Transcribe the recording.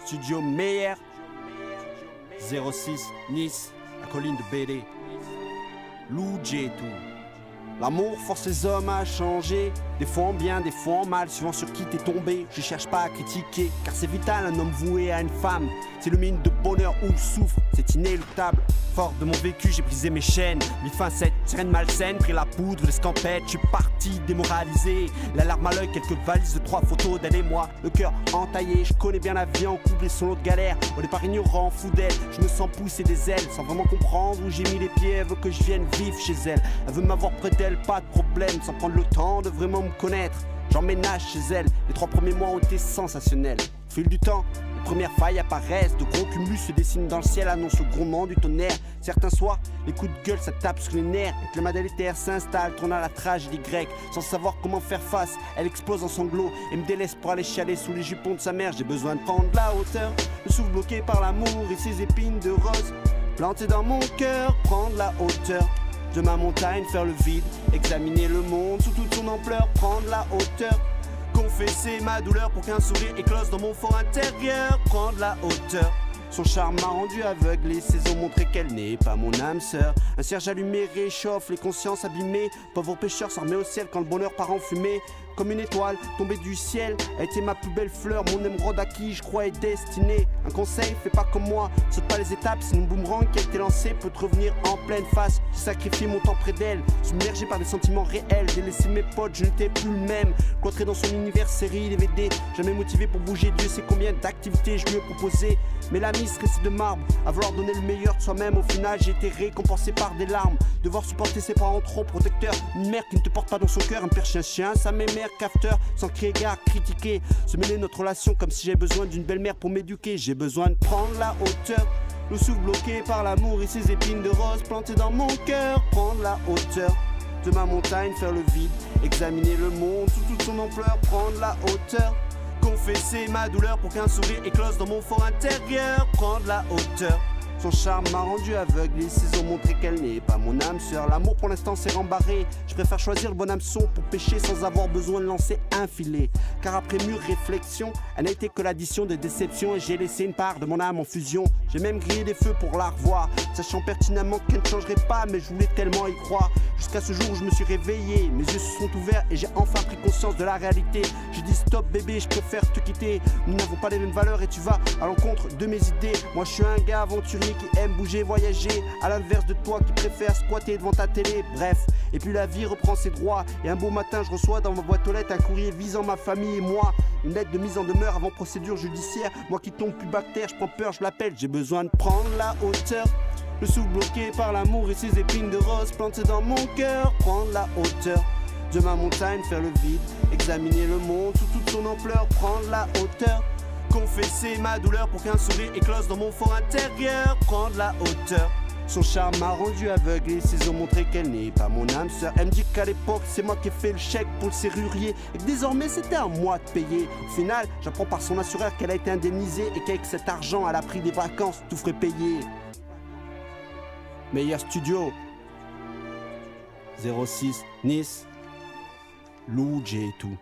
studio meilleur. 06 Nice, la colline de BD. Lou J tout. L'amour force les hommes à changer, des fois en bien, des fois en mal, suivant sur qui t'es tombé. Je cherche pas à critiquer, car c'est vital un homme voué à une femme. C'est le mine de bonheur ou souffre, c'est inéluctable. Fort de mon vécu, j'ai brisé mes chaînes, mis fin à cette sirène malsaine, pris la poudre, l'escampette, je suis parti démoralisé. L'alarme à l'œil, quelques valises de 3 photos d'elle et moi, le cœur entaillé. Je connais bien la vie en couple et son lot de galère. Au départ ignorant, fou d'elle, je me sens pousser des ailes, sans vraiment comprendre où j'ai mis les pieds. Elle veut que je vienne vivre chez elle, elle veut m'avoir près d'elle, pas de problème, sans prendre le temps de vraiment me connaître. J'emménage chez elle, les 3 premiers mois ont été sensationnels. Au fil du temps, les premières failles apparaissent, de gros cumulus se dessinent dans le ciel, annoncent le grondement du tonnerre. Certains soirs, les coups de gueule ça tape sur les nerfs, et que le modélitaire s'installe, tourne à la tragédie grecque. Sans savoir comment faire face, elle explose en sanglots et me délaisse pour aller chialer sous les jupons de sa mère. J'ai besoin de prendre la hauteur, le souffle bloqué par l'amour et ses épines de rose plantées dans mon cœur, prendre la hauteur de ma montagne, faire le vide, examiner le monde sous toute son ampleur, prendre la hauteur, confesser ma douleur pour qu'un sourire éclose dans mon fort intérieur, prendre la hauteur. Son charme m'a rendu aveugle, les saisons montraient qu'elle n'est pas mon âme sœur. Un cierge allumé réchauffe les consciences abîmées. Pauvre pêcheur s'en remet au ciel quand le bonheur part en fumée. Comme une étoile tombée du ciel, elle était ma plus belle fleur, mon émeraude à qui je croyais destiné. Un conseil, fais pas comme moi, saute pas les étapes, sinon le boomerang qui a été lancé peut te revenir en pleine face. J'ai sacrifié mon temps près d'elle, submergé par des sentiments réels. J'ai laissé mes potes, je n'étais plus le même. Cloîtré dans son univers, série, DVD, jamais motivé pour bouger. Dieu sait combien d'activités je lui ai proposé. Mais la mise restait de marbre, à vouloir donner le meilleur de soi-même. Au final, j'ai été récompensé par des larmes. Devoir supporter ses parents trop protecteurs. Une mère qui ne te porte pas dans son cœur, un père chien, sa mère capteur, sans crier gare, critiquer. Se mêler notre relation comme si j'avais besoin d'une belle-mère pour m'éduquer. J'ai besoin de prendre la hauteur. Le souffle bloqué par l'amour et ses épines de rose plantées dans mon cœur. Prendre la hauteur de ma montagne, faire le vide, examiner le monde sous toute son ampleur. Prendre la hauteur, confesser ma douleur pour qu'un sourire éclose dans mon fort intérieur. Prendre la hauteur. Son charme m'a rendu aveugle, les saisons montraient qu'elle n'est pas mon âme sœur. L'amour pour l'instant s'est rembarré, je préfère choisir le bon hameçon pour pêcher sans avoir besoin de lancer un filet. Car après mûre réflexion, elle n'a été que l'addition de déceptions et j'ai laissé une part de mon âme en fusion. J'ai même grillé des feux pour la revoir, sachant pertinemment qu'elle ne changerait pas, mais je voulais tellement y croire. Jusqu'à ce jour où je me suis réveillé, mes yeux se sont ouverts et j'ai enfin pris conscience de la réalité. J'ai dit stop bébé, je préfère te quitter. Nous n'avons pas les mêmes valeurs et tu vas à l'encontre de mes idées. Moi je suis un gars aventurier qui aime bouger, voyager, à l'inverse de toi qui préfère squatter devant ta télé. Bref, et puis la vie reprend ses droits. Et un beau matin je reçois dans ma boîte aux lettres un courrier visant ma famille et moi. Une lettre de mise en demeure avant procédure judiciaire. Moi qui tombe plus bactère, je prends peur, je l'appelle. J'ai besoin de prendre la hauteur. Le souffle bloqué par l'amour et ses épines de rose plantées dans mon cœur. Prendre la hauteur de ma montagne, faire le vide, examiner le monde sous toute son ampleur. Prendre la hauteur, confesser ma douleur pour qu'un sourire éclose dans mon fort intérieur. Prendre la hauteur. Son charme m'a rendu aveugle et les saisons montraient qu'elle n'est pas mon âme sœur. Elle me dit qu'à l'époque c'est moi qui ai fait le chèque pour le serrurier et que désormais c'était à moi de payer. Au final j'apprends par son assureur qu'elle a été indemnisée et qu'avec cet argent elle a pris des vacances, tout frais payé. Meilleur studio 06 Nice, Lou J tout.